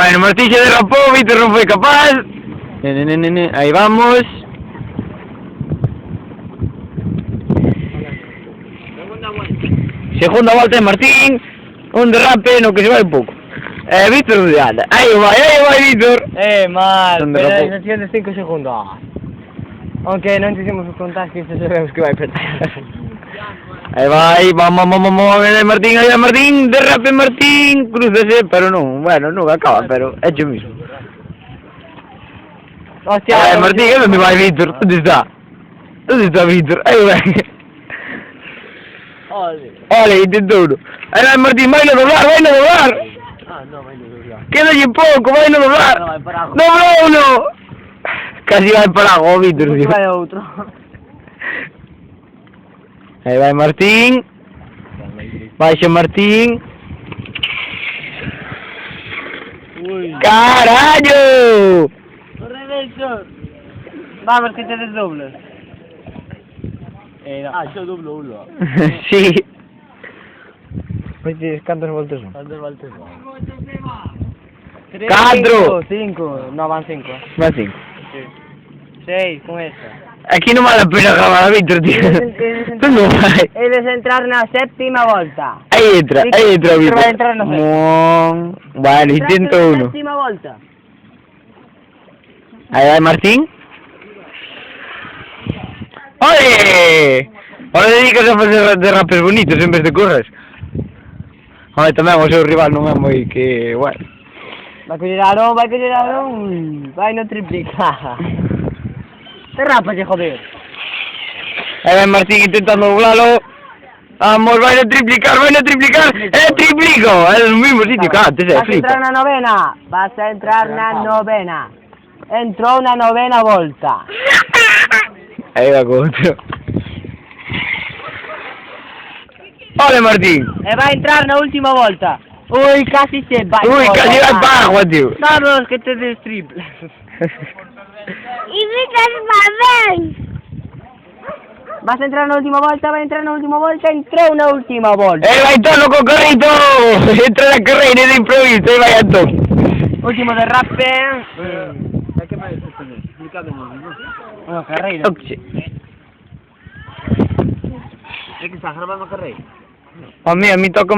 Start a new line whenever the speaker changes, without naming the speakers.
Bueno, Martín se derrapó, Víctor no fue capaz. Ahí vamos. Segunda vuelta de Martín. Un derrape, no que se va un poco. Víctor de anda. Ahí va Víctor.
Mal, penalización de 5 segundos. Aunque no hicimos contar 15 sabemos que va a perder.
Ahí vamos, Martín, ahí va Martín, derrape Martín, crúcese, pero no, bueno, no acaba, pero es yo mismo.
Hostia,
Martín, ¿dónde va Víctor? ¿Dónde está? ¿Dónde está Víctor? Ahí va. Ole, intentó uno. Ahí va Martín, va a doblar.
Ah, no, va a doblar.
Queda allí poco, va a doblar. ¡Dobló uno! Casi va para abajo, Víctor.
Va otro.
Ahí va Martín. Va ese Martín.
Uy.
¡Carajo!
Reverso. Vamos, que te desdoblas. No. Ah, yo doblo uno.
Sí.
Pues ¿cuántas vueltas son? ¿Cuántas vueltas son?
4.
5. No, van 5.
Va 5.
6 con esta.
Aquí no vale la pena grabar, Víctor, tío. Tú no vas.
Eles entrar na séptima volta.
Ahí entra, Víctor.
Va a entrar na séptima.
Bueno, intento uno.
Séptima volta.
Ahí va Martín. ¡Oye! Ahora dedicas a hacer derrapes bonitos en vez de correr. Ahora tamén o seu rival non é moi que... bueno.
Vai coller Aarón. Vai no triplica. Derrápase, joder.
Ahí va Martín intentando doblalo. Vamos, vai a triplicar. ¡Triplico! É no mismo sitio que antes,
Vas a entrar na novena. Entrou na novena volta.
Aí va con outro. Ole, Martín.
E vai entrar na última volta. Ui, casi se vai.
Casi vai para agua, tío.
Vamos, que te des triple.
Y Víctor va bien.
Vas a entrar na última volta, entrou na última volta.
Vai todo con carrito. Entra na carreira de improviso, aí vai Antón.
Último derrape. Que vai fazer? Una carreira. É que está grabando a carreira.
A mí toca